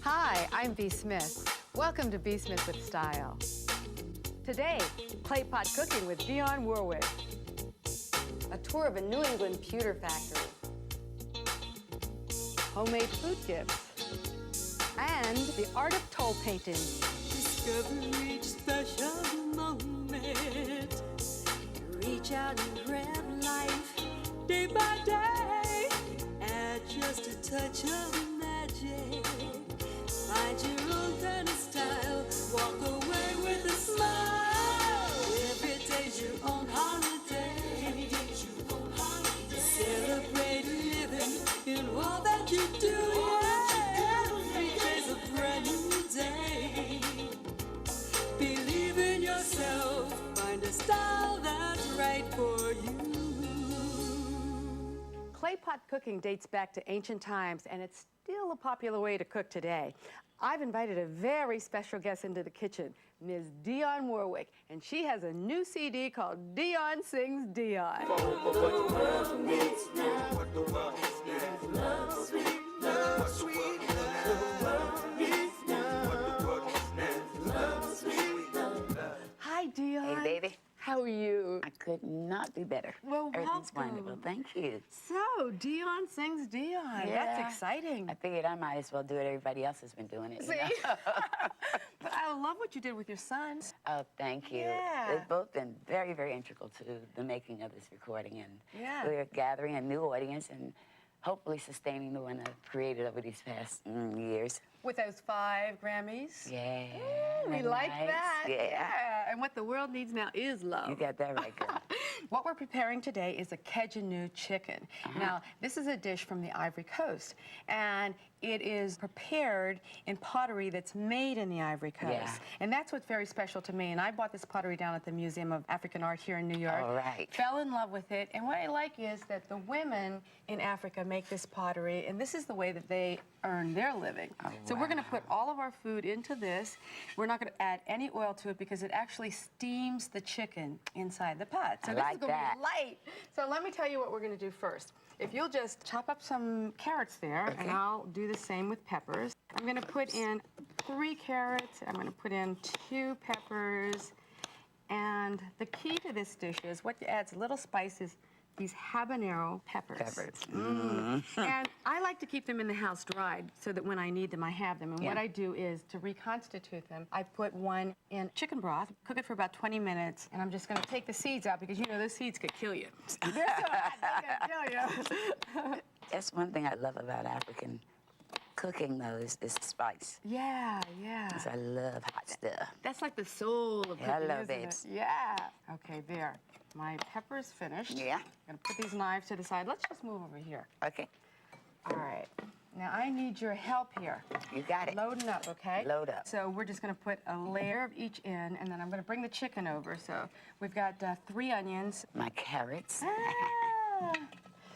Hi, I'm B. Smith. Welcome to B. Smith with Style. Today, clay pot cooking with Dionne Warwick. A tour of a New England pewter factory. Homemade food gifts. And the art of toll painting. Discover each special moment. Reach out and grab life day by day. Add just a touch of magic. Find your own kind of style. Walk away with a smile. Every day's your own holiday. Celebrate living in all that you do. Every day's a brand new day. Believe in yourself. Find a style that's right for you. Clay pot cooking dates back to ancient times, and it's still a popular way to cook today. I've invited a very special guest into the kitchen, Ms. Dionne Warwick, and she has a new CD called Dionne Sings Dionne. What the world needs now. What the world needs now. Love, sweet love, sweet love. The world needs now. What the world needs now. Love, sweet love. Hi, Dionne. Hey, baby. How are you? I could not be better. Well, Everything's welcome. wonderful. Thank you. So, Dionne Sings Dionne. Yeah. That's exciting. I figured I might as well do it. Everybody else has been doing it. See? You know? But I love what you did with your son. Oh, thank you. Yeah. They've both been very, very integral to the making of this recording. And Yeah. we're gathering a new audience and hopefully sustaining the one I've created over these past years. With those 5 Grammys. Yeah. We Isn't like nice? that. Yeah. And what the world needs now is love. You got that right, girl. What we're preparing today is a Kejanu chicken. Now, this is a dish from the Ivory Coast, and it is prepared in pottery that's made in the Ivory Coast. Yeah. And that's what's very special to me. And I bought this pottery down at the Museum of African Art here in New York. All right. Fell in love with it. And what I like is that the women in Africa make this pottery, and this is the way that they earn their living. Oh, so we're going to wow. put all of our food into this. We're not going to add any oil to it because it actually steams the chicken inside the pot. So I this like is going to that. be light. So let me tell you what we're going to do first. If you'll just chop up some carrots there, and I'll do the same with peppers. I'm going to put in 3 carrots. I'm going to put in 2 peppers. And the key to this dish is what adds a little spice is these habanero peppers. And I like to keep them in the house dried so that when I need them, I have them. And what I do is to reconstitute them, I put one in chicken broth, cook it for about 20 minutes, and I'm just going to take the seeds out because you know those seeds could kill you. They're so hot, they could kill you. That's one thing I love about African cooking, though, is spice. Yeah, yeah. 'Cause I love hot stuff. That's like the soul of cooking, Hello, isn't babes. it? Yeah. Okay, there. My pepper's finished. Yeah. I'm going to put these knives to the side. Let's just move over here. Okay. All right. Now, I need your help here. You got it. Loading up, okay? Load up. So we're just going to put a layer of each in, and then I'm going to bring the chicken over. So we've got 3 onions. My carrots. Ah.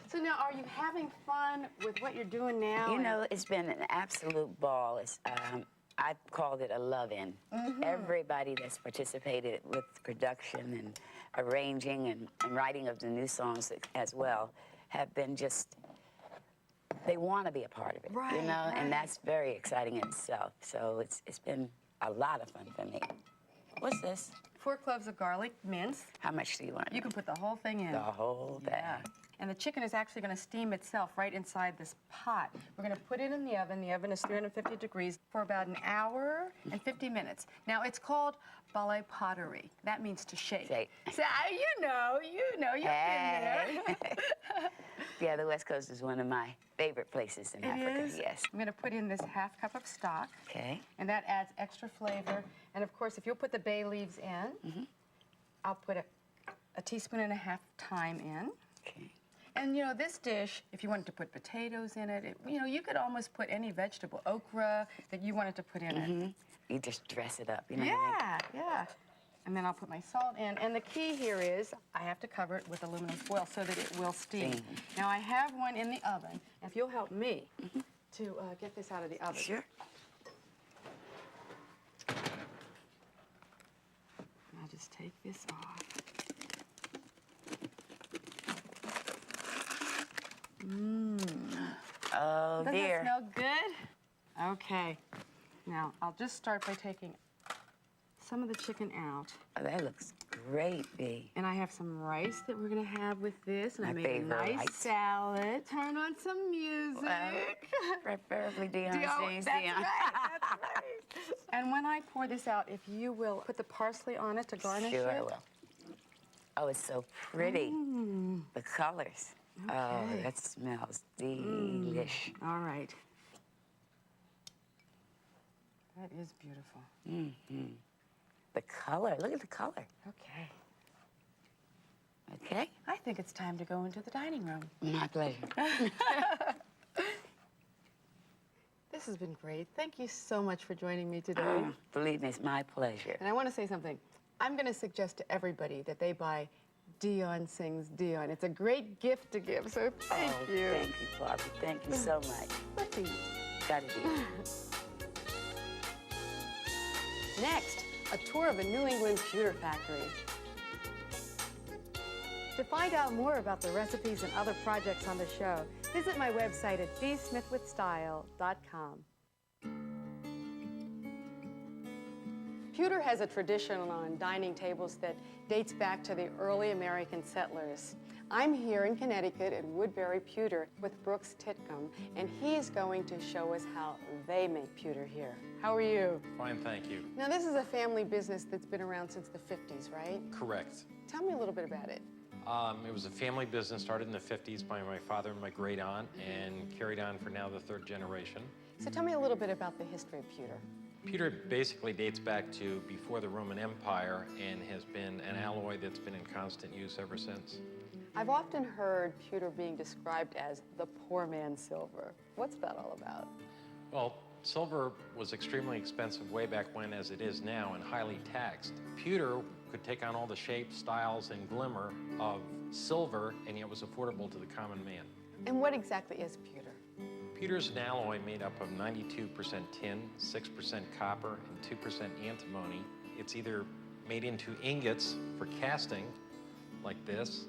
So now, are you having fun with what you're doing now? You know, it's been an absolute ball. It's, I called it a love-in. Everybody that's participated with production and arranging and writing of the new songs as well have been just, they want to be a part of it, Right, you know, right. and that's very exciting in itself. So it's been a lot of fun for me. What's this? 4 cloves of garlic minced. How much do you want? You can put the whole thing in. The whole thing. Yeah. And the chicken is actually going to steam itself right inside this pot. We're going to put it in the oven. The oven is 350 degrees for about an hour and 50 minutes. Now, it's called ballet pottery. That means to shake. Shake. So, you've been there. Yeah, the West Coast is one of my favorite places in Africa. Is? Yes. I'm going to put in this ½ cup of stock. Okay. And that adds extra flavor. And, of course, if you'll put the bay leaves in, I'll put a teaspoon and a half thyme in. Okay. And, you know, this dish, if you wanted to put potatoes in it, you know, you could almost put any vegetable, okra, that you wanted to put in it. You just dress it up, you know what I mean? Yeah. And then I'll put my salt in. And the key here is I have to cover it with aluminum foil so that it will steam. Now, I have one in the oven. If you'll help me to get this out of the oven. Sure. I'll just take this off. Oh, Doesn't dear. it smell good? Okay. Now, I'll just start by taking some of the chicken out. Oh, that looks great, Bee. And I have some rice that we're going to have with this. And I My made a favorite nice rice. salad. Turn on some music. Preferably Dionne sings that's Dionne. right, that's right. And when I pour this out, if you will put the parsley on it to garnish Sure, it. I will. Oh, it's so pretty. The colors. Oh, Okay. that smells delish. All right. That is beautiful. The color, look at the color. Okay. Okay? I think it's time to go into the dining room. My pleasure. This has been great. Thank you so much for joining me today. Believe me, it's my pleasure. And I want to say something. I'm going to suggest to everybody that they buy Dionne Sings Dionne. It's a great gift to give, so thank you. Thank you, Barbie. Thank you so much. Let's see. Gotta do it. Next, a tour of a New England pewter factory. To find out more about the recipes and other projects on the show, visit my website at dsmithwithstyle.com. Pewter has a tradition on dining tables that dates back to the early American settlers. I'm here in Connecticut at Woodbury Pewter with Brooks Titcomb, and he's going to show us how they make pewter here. How are you? Fine, thank you. Now, this is a family business that's been around since the 50s, right? Correct. Tell me a little bit about it. It was a family business started in the 50s by my father and my great aunt and carried on for now the third generation. So tell me a little bit about the history of pewter. Pewter basically dates back to before the Roman Empire and has been an alloy that's been in constant use ever since. I've often heard pewter being described as the poor man's silver. What's that all about? Well, silver was extremely expensive way back when, as it is now, and highly taxed. Pewter could take on all the shapes, styles, and glimmer of silver, and yet was affordable to the common man. And what exactly is pewter? Pewter is an alloy made up of 92% tin, 6% copper, and 2% antimony. It's either made into ingots for casting, like this,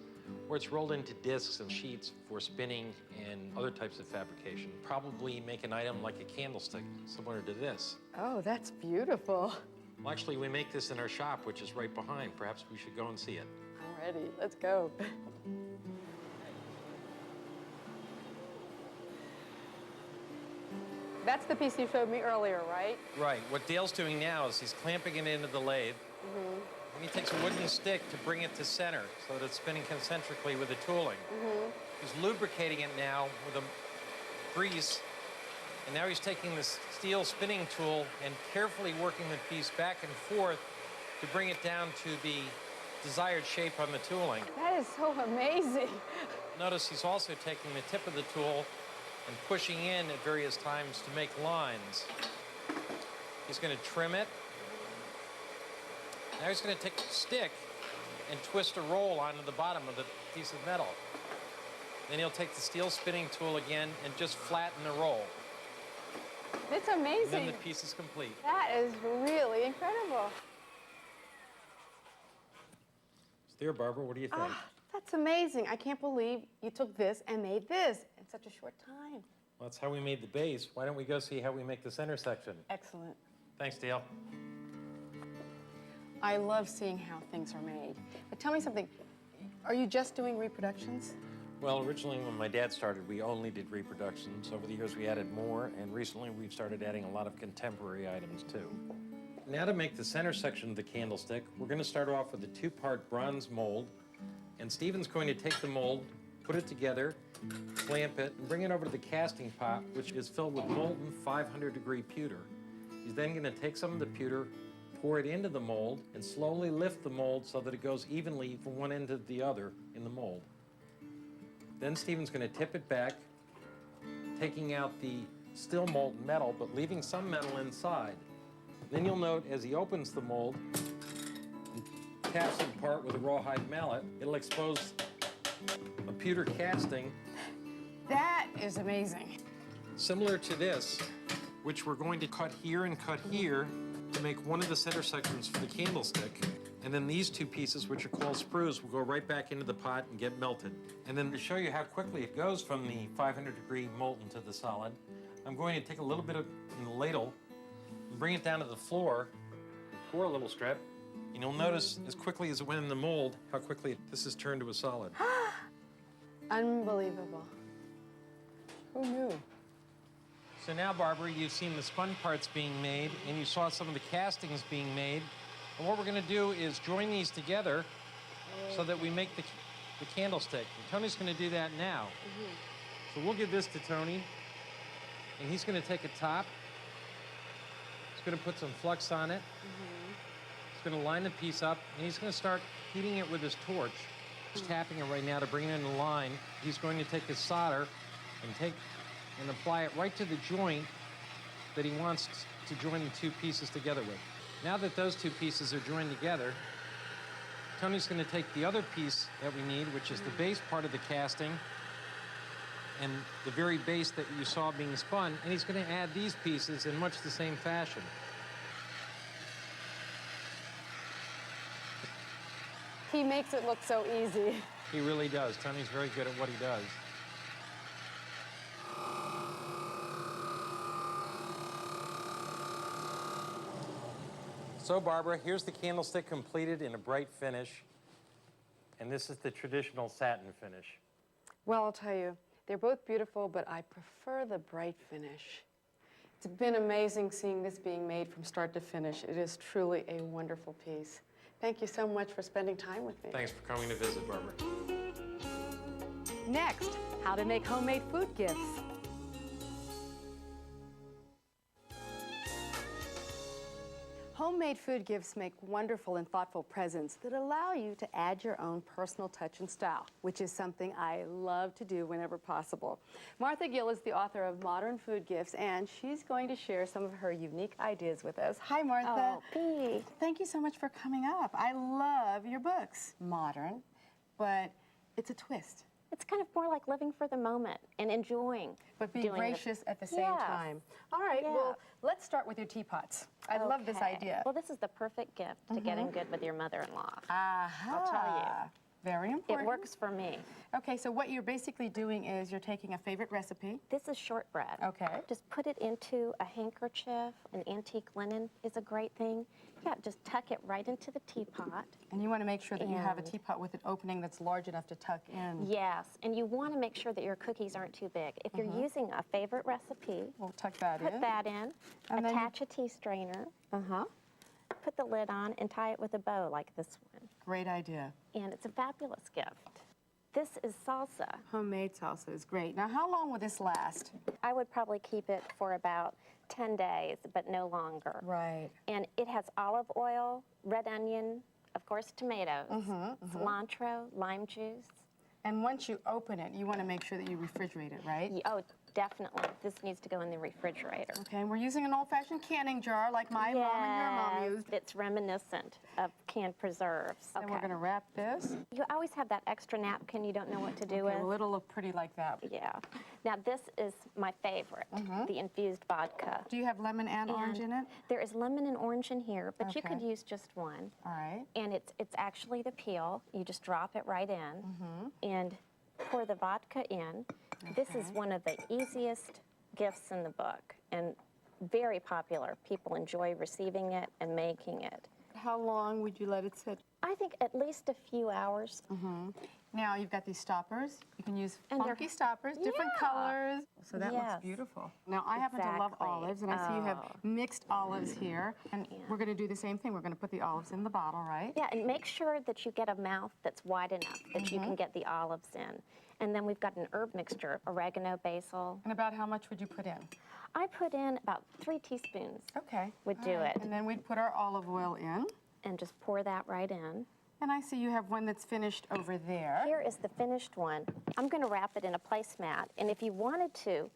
or it's rolled into discs and sheets for spinning and other types of fabrication. Probably make an item like a candlestick, similar to this. Oh, that's beautiful. Well, actually, we make this in our shop, which is right behind. Perhaps we should go and see it. I'm ready. Let's go. That's the piece you showed me earlier, right? Right. What Dale's doing now is he's clamping it into the lathe. And he takes a wooden stick to bring it to center so that it's spinning concentrically with the tooling. He's lubricating it now with a grease. And now he's taking this steel spinning tool and carefully working the piece back and forth to bring it down to the desired shape on the tooling. That is so amazing. Notice he's also taking the tip of the tool and pushing in at various times to make lines. He's going to trim it. Now he's going to take a stick and twist a roll onto the bottom of the piece of metal. Then he'll take the steel spinning tool again and just flatten the roll. It's And then amazing. the piece is complete. That is really incredible. There, Barbara, what do you think? That's amazing. I can't believe you took this and made this in such a short time. Well, that's how we made the base. Why don't we go see how we make this intersection? Excellent. Thanks, Dale. I love seeing how things are made. But tell me something. Are you just doing reproductions? Well, originally when my dad started, we only did reproductions. Over the years, we added more, and recently we've started adding a lot of contemporary items, too. Now to make the center section of the candlestick, we're going to start off with a two-part bronze mold, and Stephen's going to take the mold, put it together, clamp it, and bring it over to the casting pot, which is filled with molten 500-degree pewter. He's then going to take some of the pewter, pour it into the mold, and slowly lift the mold so that it goes evenly from one end to the other in the mold. Then Stephen's going to tip it back, taking out the still molten metal, but leaving some metal inside. Then you'll note as he opens the mold and taps it apart with a rawhide mallet, it'll expose a pewter casting That is amazing. similar to this, which we're going to cut here and cut here to make one of the center sections for the candlestick. And then these two pieces, which are called sprues, will go right back into the pot and get melted. And then to show you how quickly it goes from the 500-degree molten to the solid, I'm going to take a little bit of in the ladle and bring it down to the floor, pour a little strip, and you'll notice as quickly as it went in the mold, how quickly this has turned to a solid. Unbelievable. Who knew? So now, Barbara, you've seen the spun parts being made, and you saw some of the castings being made. And what we're going to do is join these together so that we make the candlestick. And Tony's going to do that now. So we'll give this to Tony, and he's going to take a top. He's going to put some flux on it. He's going to line the piece up, and he's going to start heating it with his torch. He's tapping it right now to bring it in line. He's going to take his solder and apply it right to the joint that he wants to join the two pieces together with. Now that those two pieces are joined together, Tony's going to take the other piece that we need, which is the base part of the casting, and the very base that you saw being spun, and he's going to add these pieces in much the same fashion. He makes it look so easy. He really does. Tony's very good at what he does. So, Barbara, here's the candlestick completed in a bright finish, and this is the traditional satin finish. Well, I'll tell you, they're both beautiful, but I prefer the bright finish. It's been amazing seeing this being made from start to finish. It is truly a wonderful piece. Thank you so much for spending time with me. Thanks for coming to visit, Barbara. Next, how to make homemade food gifts. Homemade food gifts make wonderful and thoughtful presents that allow you to add your own personal touch and style, which is something I love to do whenever possible. Martha Gill is the author of Modern Food Gifts, and she's going to share some of her unique ideas with us. Hi, Martha. Oh, Pete. Thank you so much for coming up. I love your books. Modern, but it's a twist. It's kind of more like living for the moment and enjoying. But be doing gracious at the same Yes. time. All right, Yeah. well, let's start with your teapots. I love this Okay. idea. Well, this is the perfect gift to getting good with your mother-in-law. Aha. I'll tell you. Very It important. works for me. Okay, so what you're basically doing is you're taking a favorite recipe. This is shortbread. Okay. Just put it into a handkerchief. An antique linen is a great thing. Yeah, just tuck it right into the teapot. And you want to make sure that you have a And- teapot with an opening that's large enough to tuck in. Yes, and you want to make sure that your cookies aren't too big. If you're using a favorite recipe, We'll tuck that put in. that in, And then you- attach a tea strainer, Uh-huh. put the lid on, and tie it with a bow like this one. Great idea. And it's a fabulous gift. This is salsa. Homemade salsa is great. Now, how long will this last? I would probably keep it for about 10 days, but no longer. Right. And it has olive oil, red onion, of course, tomatoes, cilantro, lime juice. And once you open it, you want to make sure that you refrigerate it, right? Oh, definitely. This needs to go in the refrigerator. Okay, and we're using an old-fashioned canning jar like my mom and your mom Yes, used. it's reminiscent of canned preserves. And we're going to wrap this. You always have that extra napkin you don't know what to do Okay, with. well, it'll look pretty like that. Yeah. Now this is my favorite, the infused vodka. Do you have lemon and orange in it? There is lemon and orange in here, but you could Okay. use just one. All right. And it's actually the peel. You just drop it right in and pour the vodka in. This is one of the easiest gifts in the book and very popular. People enjoy receiving it and making it. How long would you let it sit? I think at least a few hours. Now you've got these stoppers. You can use And they're- funky stoppers, different Yeah. colors. So that looks Yes. beautiful. Now I happen to love Exactly. olives, and I see you Oh. have mixed olives here. And we're going to do the same thing. We're going to put the olives in the bottle, right? Yeah, and make sure that you get a mouth that's wide enough that you can get the olives in. And then we've got an herb mixture, oregano, basil. And about how much would you put in? I put in about 3 teaspoons Okay. Would All do it. And then we'd put our olive oil in. and just pour that right in. And I see you have one that's finished over there. Here is the finished one. I'm going to wrap it in a placemat, and if you wanted to,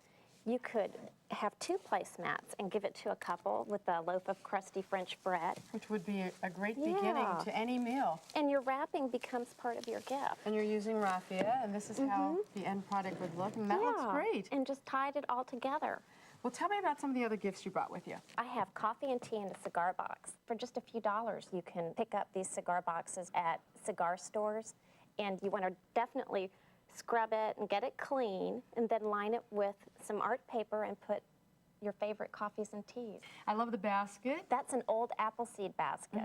you could have 2 placemats and give it to a couple with a loaf of crusty French bread. Which would be a great beginning Yeah. to any meal. And your wrapping becomes part of your gift. And you're using raffia, and this is how the end product would look, and that looks Yeah, great. And just tied it all together. Well, tell me about some of the other gifts you brought with you. I have coffee and tea in a cigar box. For just a few dollars, you can pick up these cigar boxes at cigar stores, and you want to definitely scrub it and get it clean, and then line it with some art paper and put your favorite coffees and teas. I love the basket. That's an old apple seed basket.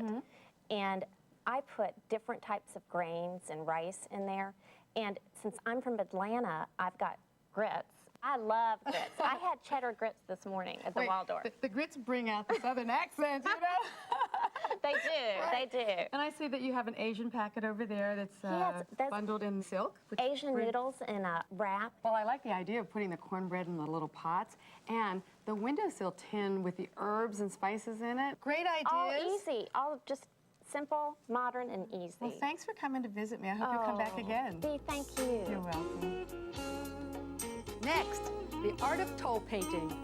And I put different types of grains and rice in there. And since I'm from Atlanta, I've got grits. I love grits. I had cheddar grits this morning at the Waldorf. The grits bring out the southern accent, you know? They do, they do. And I see that you have an Asian packet over there that's, that's bundled in silk. which Asian brings- noodles in a wrap. Well, I like the idea of putting the cornbread in the little pots and the windowsill tin with the herbs and spices in it. Great ideas. All easy, all just simple, modern, and easy. Well, thanks for coming to visit me. I hope you'll come back again. Dee, thank you. You're welcome. Next, the art of toll painting.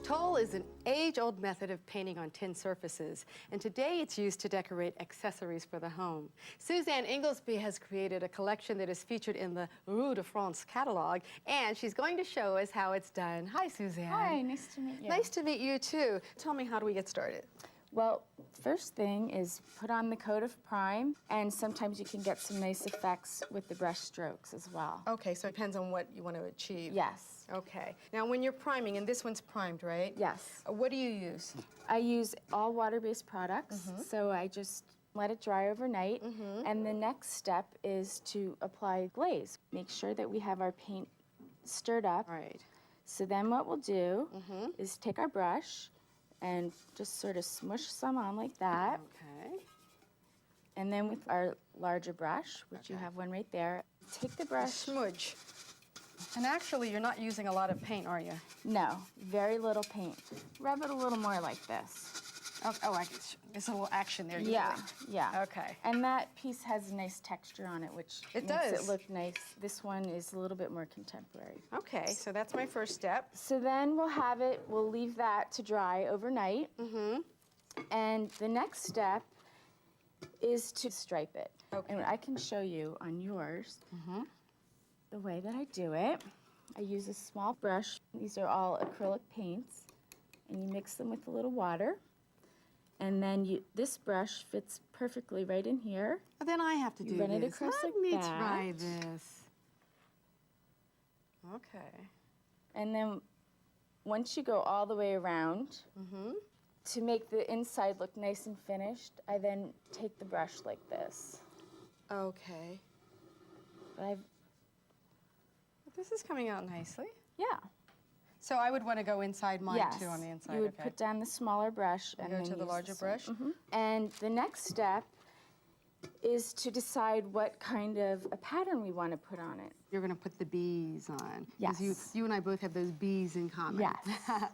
Toll is an age-old method of painting on tin surfaces, and today it's used to decorate accessories for the home. Suzanne Inglesby has created a collection that is featured in the Rue de France catalog, and she's going to show us how it's done. Hi, Suzanne. Hi, nice to meet you. Nice to meet you, too. Tell me, how do we get started? Well, first thing is put on the coat of prime, and sometimes you can get some nice effects with the brush strokes as well. Okay, so it depends on what you want to achieve. Yes. Okay. Now, when you're priming, and this one's primed, right? Yes. What do you use? I use all water-based products, so I just let it dry overnight, and the next step is to apply glaze. Make sure that we have our paint stirred up. Right. So then what we'll do is take our brush and just sort of smush some on like that. Okay. And then with our larger brush, which you have one right there, take the brush. Smudge. And actually, you're not using a lot of paint, are you? No, very little paint. Rub it a little more like this. There's a little action there. Yeah, usually. yeah. Okay. And that piece has a nice texture on it, which It makes does. it look nice. This one is a little bit more contemporary. Okay, so that's my first step. So then we'll leave that to dry overnight. And the next step is to stripe it. Okay. And I can show you on yours the way that I do it. I use a small brush. These are all acrylic paints, and you mix them with a little water. And then this brush fits perfectly right in here. But then I have to do run it this. across Let like me that. try this. Okay. And then once you go all the way around, to make the inside look nice and finished, I then take the brush like this. Okay. But This is coming out nicely. yeah. So I would want to go inside mine, Yes. too, on the inside. You would okay. put down the smaller brush and Go then to the use larger this one. brush? And the next step is to decide what kind of a pattern we want to put on it. You're going to put the bees on. 'Cause Yes. You and I both have those bees in common. Yes.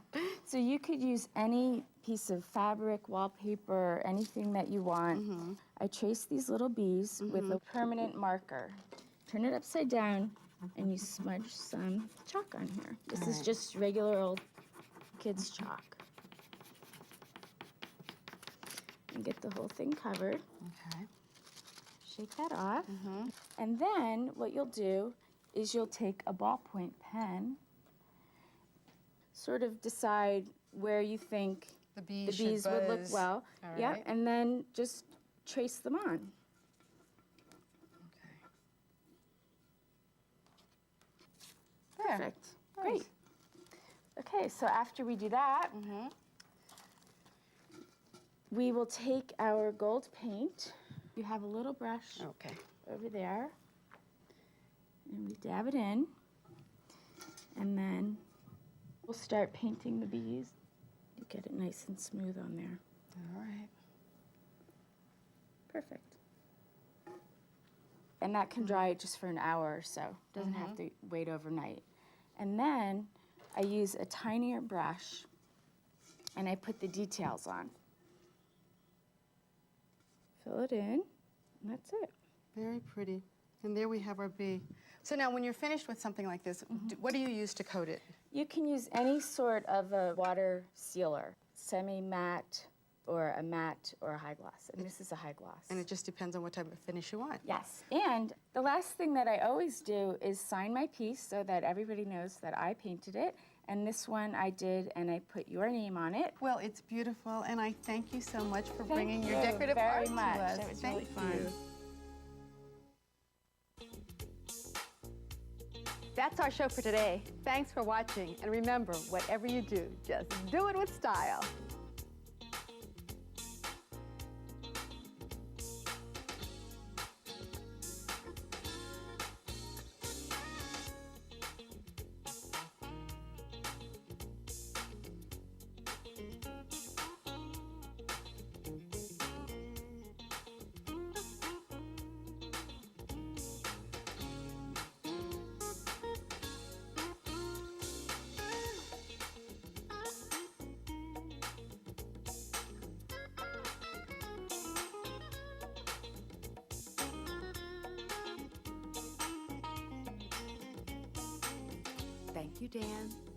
So you could use any piece of fabric, wallpaper, anything that you want. I trace these little bees with a permanent marker. Turn it upside down and you smudge some chalk on here. This is just regular old kids' chalk. And get the whole thing covered. Okay. Shake that off. And then what you'll do is you'll take a ballpoint pen, sort of decide where you think The the bees, should bees would look buzz. well. All Yeah, right. and then just trace them on. Okay. There. Perfect. Nice. Great. Okay, so after we do that, we will take our gold paint. You have a little brush Okay. over there, and we dab it in, and then we'll start painting the bees. You get it nice and smooth on there. All right. Perfect. And that can dry just for an hour or so. Doesn't have to wait overnight. And then I use a tinier brush, and I put the details on. Fill it in, and that's it. Very pretty. And there we have our bee. So now when you're finished with something like this, what do you use to coat it? You can use any sort of a water sealer, semi-matte or a matte or a high gloss. And this is a high gloss. And it just depends on what type of finish you want. Yes. And the last thing that I always do is sign my piece so that everybody knows that I painted it. And this one I did, and I put your name on it. Well, it's beautiful, and I thank you so much for Thank bringing your you decorative very art much. to us. That was Thank really fun. you. That's our show for today. Thanks for watching, and remember, whatever you do, just do it with style. Thank you, Dan.